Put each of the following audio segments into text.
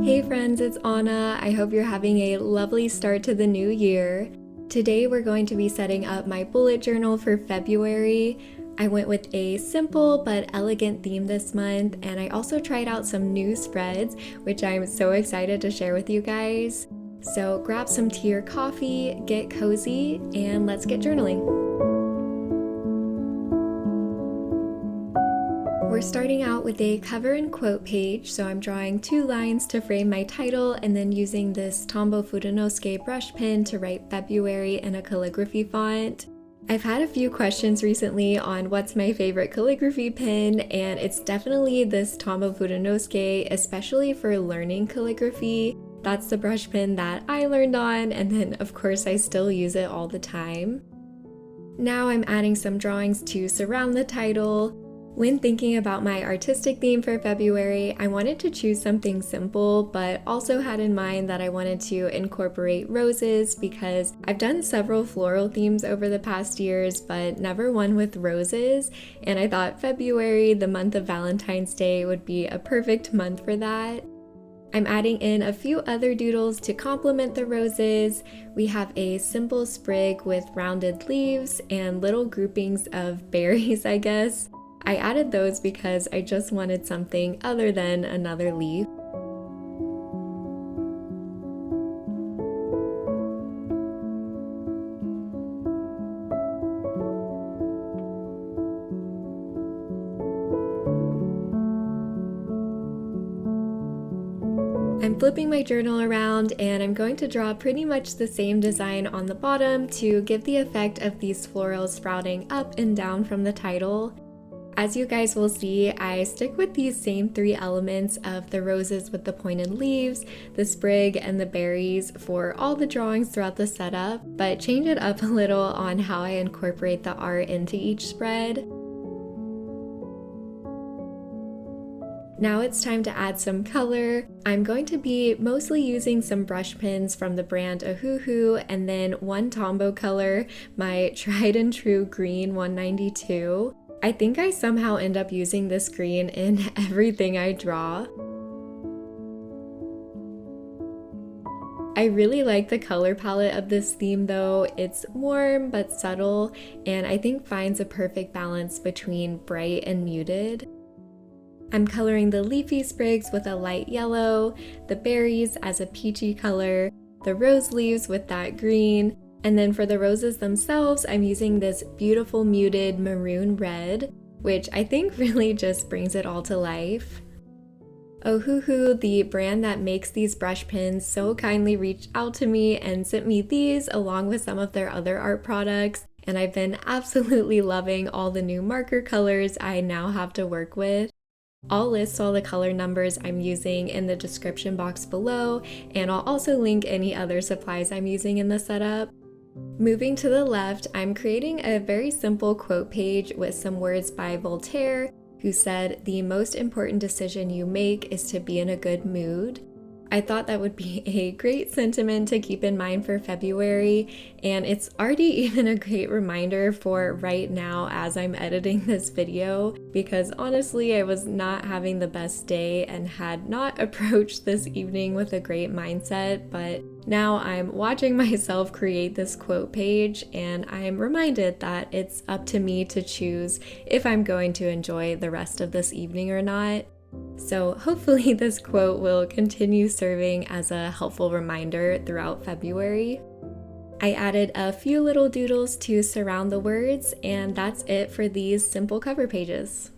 Hey friends, it's Anna. I hope you're having a lovely start to the new year. Today we're going to be setting up my bullet journal for February. I went with a simple but elegant theme this month, and I also tried out some new spreads, which I'm so excited to share with you guys. So grab some tea or coffee, get cozy, and let's get journaling. We're starting out with a cover and quote page, so I'm drawing 2 lines to frame my title and then using this Tombow Fudenosuke brush pen to write February in a calligraphy font. I've had a few questions recently on what's my favorite calligraphy pen, and it's definitely this Tombow Fudenosuke, especially for learning calligraphy. That's the brush pen that I learned on, and then of course I still use it all the time. Now I'm adding some drawings to surround the title. When thinking about my artistic theme for February, I wanted to choose something simple, but also had in mind that I wanted to incorporate roses because I've done several floral themes over the past years, but never one with roses, and I thought February, the month of Valentine's Day, would be a perfect month for that. I'm adding in a few other doodles to complement the roses. We have a simple sprig with rounded leaves and little groupings of berries, I guess. I added those because I just wanted something other than another leaf. I'm flipping my journal around and I'm going to draw pretty much the same design on the bottom to give the effect of these florals sprouting up and down from the title. As you guys will see, I stick with these same 3 elements of the roses with the pointed leaves, the sprig, and the berries for all the drawings throughout the setup, but change it up a little on how I incorporate the art into each spread. Now it's time to add some color. I'm going to be mostly using some brush pens from the brand Ohuhu and then one Tombow color, my tried and true green 192. I think I somehow end up using this green in everything I draw. I really like the color palette of this theme though. It's warm but subtle, and I think finds a perfect balance between bright and muted. I'm coloring the leafy sprigs with a light yellow, the berries as a peachy color, the rose leaves with that green, and then for the roses themselves, I'm using this beautiful muted maroon red, which I think really just brings it all to life. Ohuhu, the brand that makes these brush pens, so kindly reached out to me and sent me these along with some of their other art products, and I've been absolutely loving all the new marker colors I now have to work with. I'll list all the color numbers I'm using in the description box below, and I'll also link any other supplies I'm using in the setup. Moving to the left, I'm creating a very simple quote page with some words by Voltaire, who said, "The most important decision you make is to be in a good mood." I thought that would be a great sentiment to keep in mind for February, and it's already even a great reminder for right now as I'm editing this video, because honestly I was not having the best day and had not approached this evening with a great mindset, but now I'm watching myself create this quote page and I'm reminded that it's up to me to choose if I'm going to enjoy the rest of this evening or not. So hopefully this quote will continue serving as a helpful reminder throughout February. I added a few little doodles to surround the words, and that's it for these simple cover pages.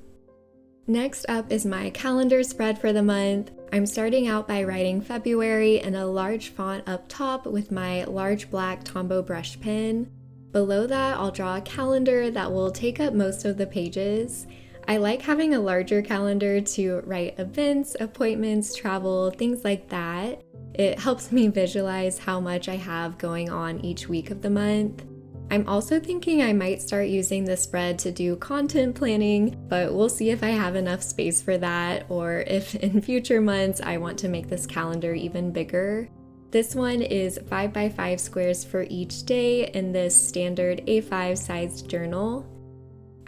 Next up is my calendar spread for the month. I'm starting out by writing February in a large font up top with my large black Tombow brush pen. Below that, I'll draw a calendar that will take up most of the pages. I like having a larger calendar to write events, appointments, travel, things like that. It helps me visualize how much I have going on each week of the month. I'm also thinking I might start using the spread to do content planning, but we'll see if I have enough space for that or if in future months I want to make this calendar even bigger. This one is 5x5 squares for each day in this standard A5 sized journal.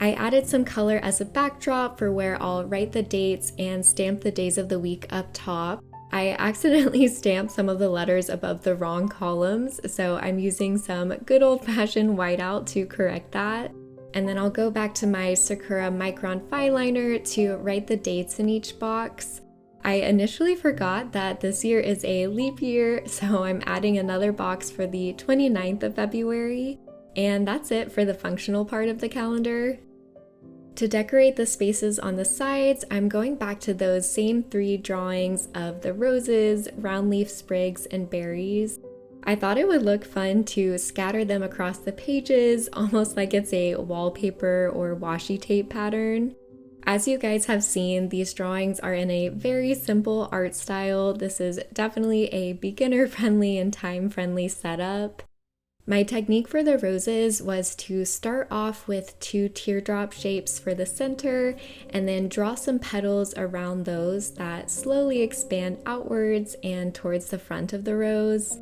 I added some color as a backdrop for where I'll write the dates and stamp the days of the week up top. I accidentally stamped some of the letters above the wrong columns, so I'm using some good old-fashioned whiteout to correct that. And then I'll go back to my Sakura Micron fine liner to write the dates in each box. I initially forgot that this year is a leap year, so I'm adding another box for the 29th of February. And that's it for the functional part of the calendar. To decorate the spaces on the sides, I'm going back to those same 3 drawings of the roses, round leaf sprigs, and berries. I thought it would look fun to scatter them across the pages, almost like it's a wallpaper or washi tape pattern. As you guys have seen, these drawings are in a very simple art style. This is definitely a beginner-friendly and time-friendly setup. My technique for the roses was to start off with 2 teardrop shapes for the center and then draw some petals around those that slowly expand outwards and towards the front of the rose.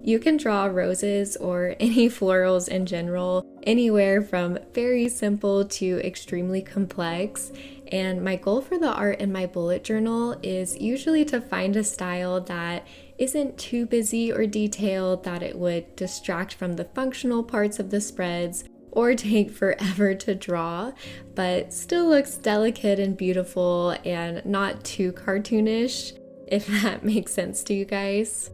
You can draw roses or any florals in general, anywhere from very simple to extremely complex, and my goal for the art in my bullet journal is usually to find a style that isn't too busy or detailed that it would distract from the functional parts of the spreads or take forever to draw, but still looks delicate and beautiful and not too cartoonish, if that makes sense to you guys.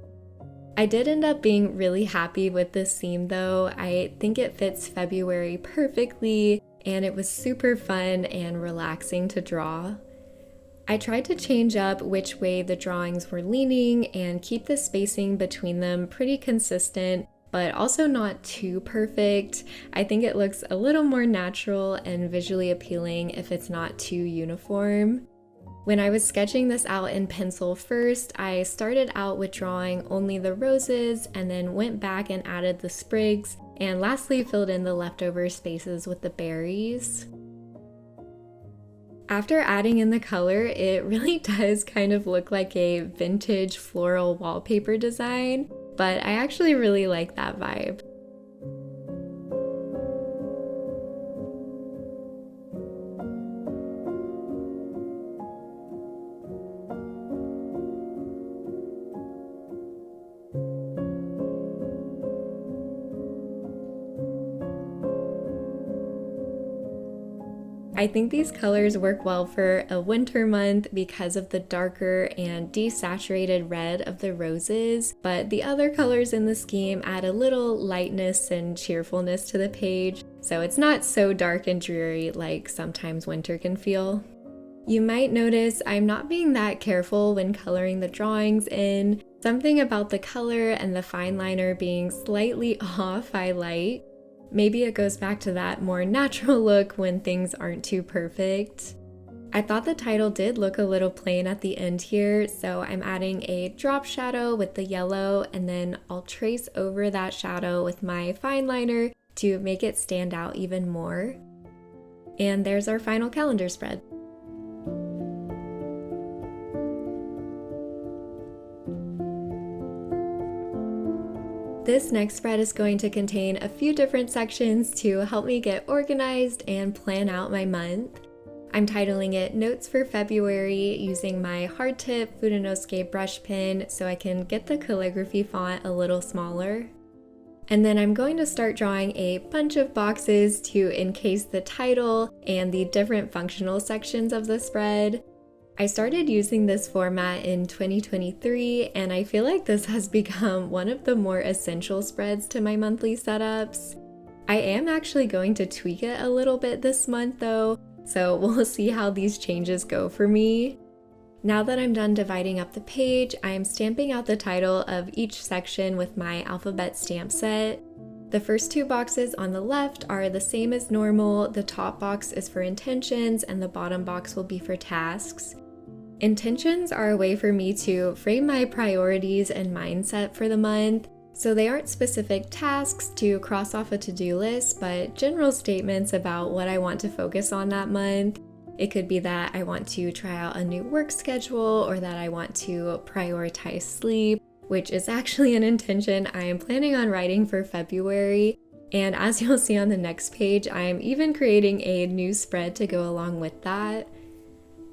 I did end up being really happy with this theme though. I think it fits February perfectly, and it was super fun and relaxing to draw. I tried to change up which way the drawings were leaning and keep the spacing between them pretty consistent, but also not too perfect. I think it looks a little more natural and visually appealing if it's not too uniform. When I was sketching this out in pencil first, I started out with drawing only the roses and then went back and added the sprigs, and lastly filled in the leftover spaces with the berries. After adding in the color, it really does kind of look like a vintage floral wallpaper design, but I actually really like that vibe. I think these colors work well for a winter month because of the darker and desaturated red of the roses, but the other colors in the scheme add a little lightness and cheerfulness to the page, so it's not so dark and dreary like sometimes winter can feel. You might notice I'm not being that careful when coloring the drawings in. Something about the color and the fine liner being slightly off I like. Maybe it goes back to that more natural look when things aren't too perfect. I thought the title did look a little plain at the end here, so I'm adding a drop shadow with the yellow, and then I'll trace over that shadow with my fine liner to make it stand out even more. And there's our final calendar spread. This next spread is going to contain a few different sections to help me get organized and plan out my month. I'm titling it Notes for February using my hard tip Fudenosuke brush pen so I can get the calligraphy font a little smaller. And then I'm going to start drawing a bunch of boxes to encase the title and the different functional sections of the spread. I started using this format in 2023, and I feel like this has become one of the more essential spreads to my monthly setups. I am actually going to tweak it a little bit this month though, so we'll see how these changes go for me. Now that I'm done dividing up the page, I am stamping out the title of each section with my alphabet stamp set. The first 2 boxes on the left are the same as normal. The top box is for intentions and the bottom box will be for tasks. Intentions are a way for me to frame my priorities and mindset for the month, so they aren't specific tasks to cross off a to-do list, but general statements about what I want to focus on that month. It could be that I want to try out a new work schedule or that I want to prioritize sleep, which is actually an intention I am planning on writing for February. And as you'll see on the next page, I am even creating a new spread to go along with that.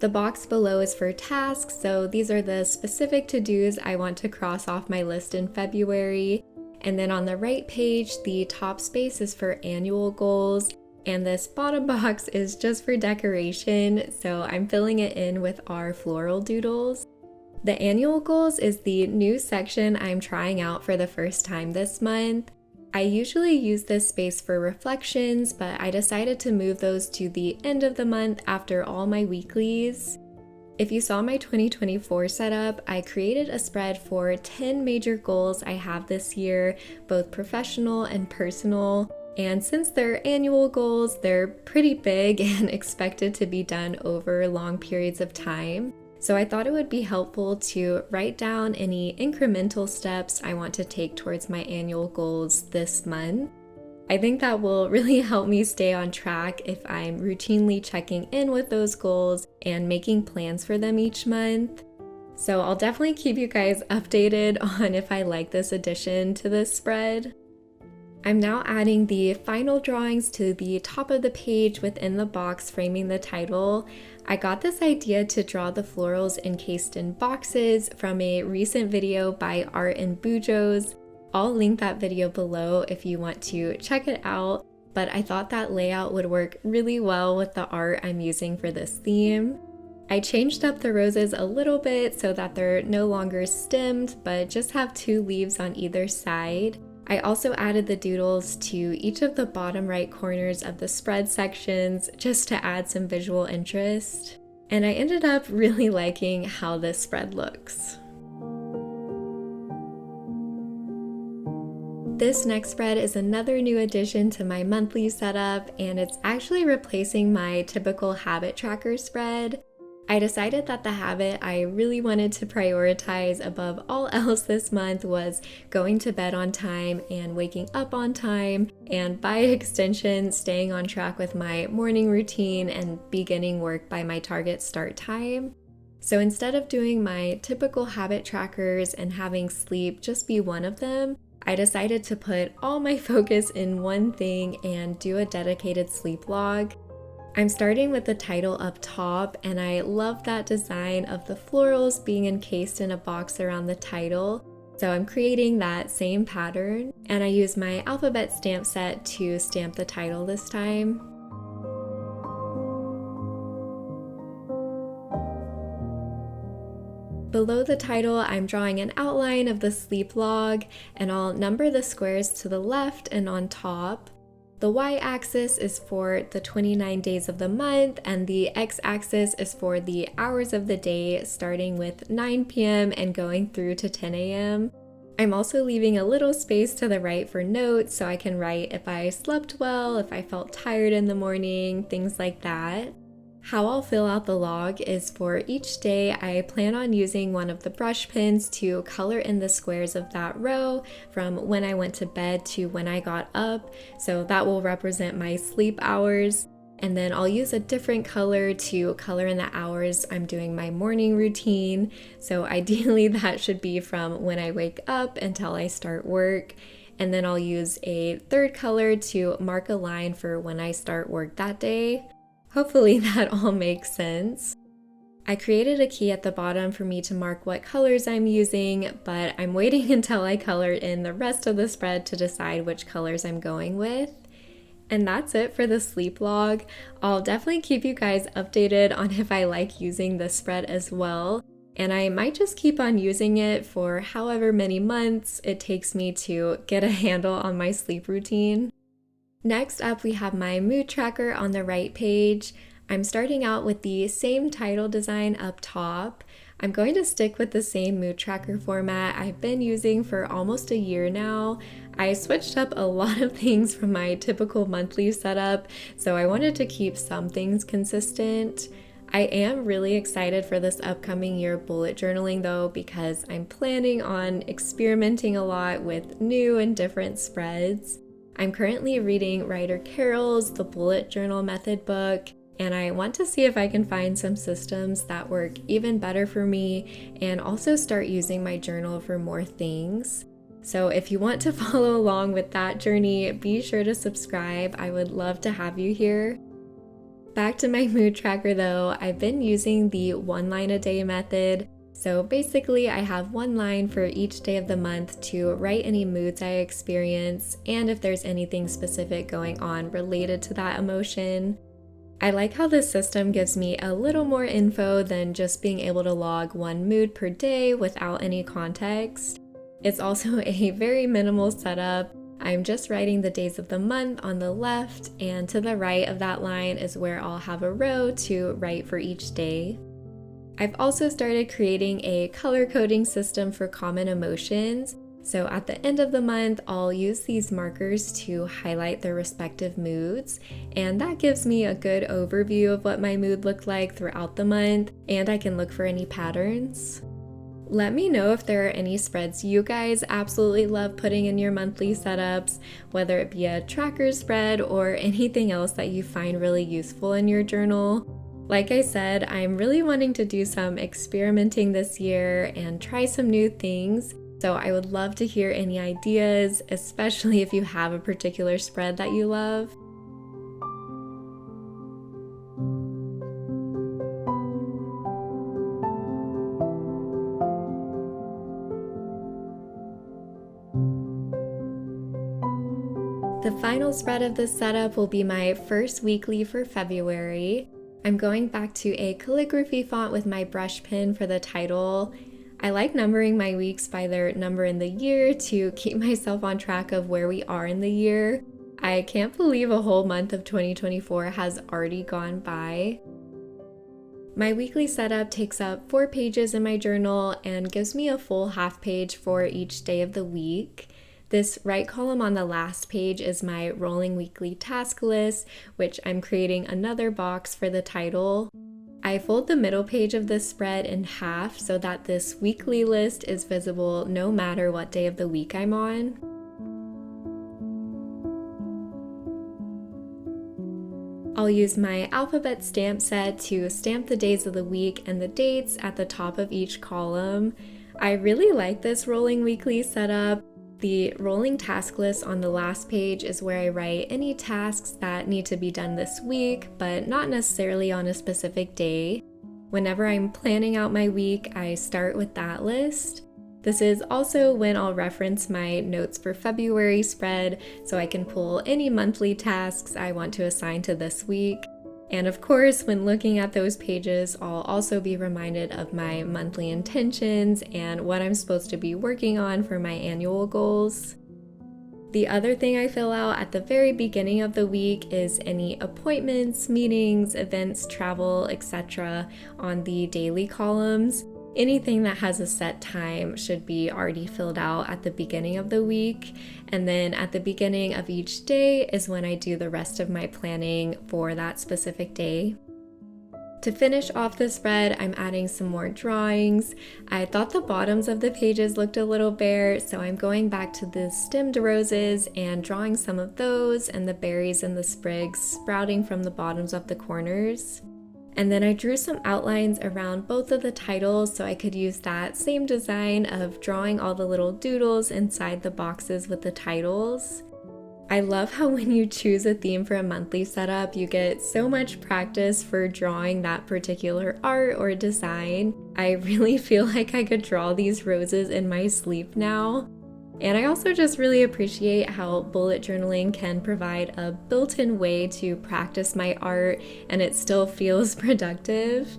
The box below is for tasks, so these are the specific to-dos I want to cross off my list in February. And then on the right page, the top space is for annual goals, and this bottom box is just for decoration, so I'm filling it in with our floral doodles. The annual goals is the new section I'm trying out for the first time this month. I usually use this space for reflections, but I decided to move those to the end of the month after all my weeklies. If you saw my 2024 setup, I created a spread for 10 major goals I have this year, both professional and personal. And since they're annual goals, they're pretty big and expected to be done over long periods of time. So I thought it would be helpful to write down any incremental steps I want to take towards my annual goals this month. I think that will really help me stay on track if I'm routinely checking in with those goals and making plans for them each month. So I'll definitely keep you guys updated on if I like this addition to this spread. I'm now adding the final drawings to the top of the page within the box framing the title. I got this idea to draw the florals encased in boxes from a recent video by Art and Bujo's. I'll link that video below if you want to check it out, but I thought that layout would work really well with the art I'm using for this theme. I changed up the roses a little bit so that they're no longer stemmed, but just have 2 leaves on either side. I also added the doodles to each of the bottom right corners of the spread sections just to add some visual interest. And I ended up really liking how this spread looks. This next spread is another new addition to my monthly setup, and it's actually replacing my typical habit tracker spread. I decided that the habit I really wanted to prioritize above all else this month was going to bed on time and waking up on time, and by extension, staying on track with my morning routine and beginning work by my target start time. So instead of doing my typical habit trackers and having sleep just be one of them, I decided to put all my focus in one thing and do a dedicated sleep log. I'm starting with the title up top, and I love that design of the florals being encased in a box around the title. So I'm creating that same pattern, and I use my alphabet stamp set to stamp the title this time. Below the title, I'm drawing an outline of the sleep log, and I'll number the squares to the left and on top. The y-axis is for the 29 days of the month, and the x-axis is for the hours of the day, starting with 9 p.m. and going through to 10 a.m. I'm also leaving a little space to the right for notes, so I can write if I slept well, if I felt tired in the morning, things like that. How I'll fill out the log is for each day, I plan on using one of the brush pens to color in the squares of that row from when I went to bed to when I got up, so that will represent my sleep hours. And then I'll use a different color to color in the hours I'm doing my morning routine, so ideally that should be from when I wake up until I start work. And then I'll use a third color to mark a line for when I start work that day. Hopefully that all makes sense. I created a key at the bottom for me to mark what colors I'm using, but I'm waiting until I color in the rest of the spread to decide which colors I'm going with. And that's it for the sleep log. I'll definitely keep you guys updated on if I like using this spread as well, and I might just keep on using it for however many months it takes me to get a handle on my sleep routine. Next up, we have my mood tracker on the right page. I'm starting out with the same title design up top. I'm going to stick with the same mood tracker format I've been using for almost a year now. I switched up a lot of things from my typical monthly setup, so I wanted to keep some things consistent. I am really excited for this upcoming year bullet journaling though, because I'm planning on experimenting a lot with new and different spreads. I'm currently reading Writer Carol's The Bullet Journal Method book, and I want to see if I can find some systems that work even better for me and also start using my journal for more things. So if you want to follow along with that journey, be sure to subscribe. I would love to have you here. Back to my mood tracker though, I've been using the 1 line-a-day method. So basically, I have 1 line for each day of the month to write any moods I experience and if there's anything specific going on related to that emotion. I like how this system gives me a little more info than just being able to log one mood per day without any context. It's also a very minimal setup. I'm just writing the days of the month on the left, and to the right of that line is where I'll have a row to write for each day. I've also started creating a color coding system for common emotions. So at the end of the month, I'll use these markers to highlight their respective moods, and that gives me a good overview of what my mood looked like throughout the month, and I can look for any patterns. Let me know if there are any spreads you guys absolutely love putting in your monthly setups, whether it be a tracker spread or anything else that you find really useful in your journal. Like I said, I'm really wanting to do some experimenting this year and try some new things, so I would love to hear any ideas, especially if you have a particular spread that you love. The final spread of this setup will be my first weekly for February. I'm going back to a calligraphy font with my brush pen for the title. I like numbering my weeks by their number in the year to keep myself on track of where we are in the year. I can't believe a whole month of 2024 has already gone by. My weekly setup takes up 4 pages in my journal and gives me a full half page for each day of the week. This right column on the last page is my rolling weekly task list, which I'm creating another box for the title. I fold the middle page of this spread in half so that this weekly list is visible no matter what day of the week I'm on. I'll use my alphabet stamp set to stamp the days of the week and the dates at the top of each column. I really like this rolling weekly setup. The rolling task list on the last page is where I write any tasks that need to be done this week, but not necessarily on a specific day. Whenever I'm planning out my week, I start with that list. This is also when I'll reference my notes for February spread, so I can pull any monthly tasks I want to assign to this week. And of course, when looking at those pages, I'll also be reminded of my monthly intentions and what I'm supposed to be working on for my annual goals. The other thing I fill out at the very beginning of the week is any appointments, meetings, events, travel, etc. on the daily columns. Anything that has a set time should be already filled out at the beginning of the week, and then at the beginning of each day is when I do the rest of my planning for that specific day. To finish off the spread, I'm adding some more drawings. I thought the bottoms of the pages looked a little bare, so I'm going back to the stemmed roses and drawing some of those and the berries and the sprigs sprouting from the bottoms of the corners. And then I drew some outlines around both of the titles so I could use that same design of drawing all the little doodles inside the boxes with the titles. I love how when you choose a theme for a monthly setup, you get so much practice for drawing that particular art or design. I really feel like I could draw these roses in my sleep now. And I also just really appreciate how bullet journaling can provide a built-in way to practice my art and it still feels productive.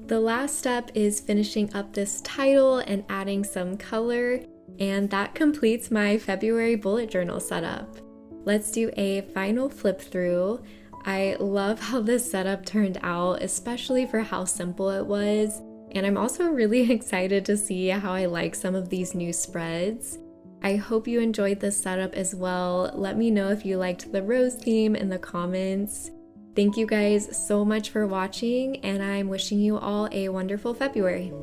The last step is finishing up this title and adding some color, and that completes my February bullet journal setup. Let's do a final flip through. I love how this setup turned out, especially for how simple it was, and I'm also really excited to see how I like some of these new spreads. I hope you enjoyed this setup as well. Let me know if you liked the rose theme in the comments. Thank you guys so much for watching, and I'm wishing you all a wonderful February.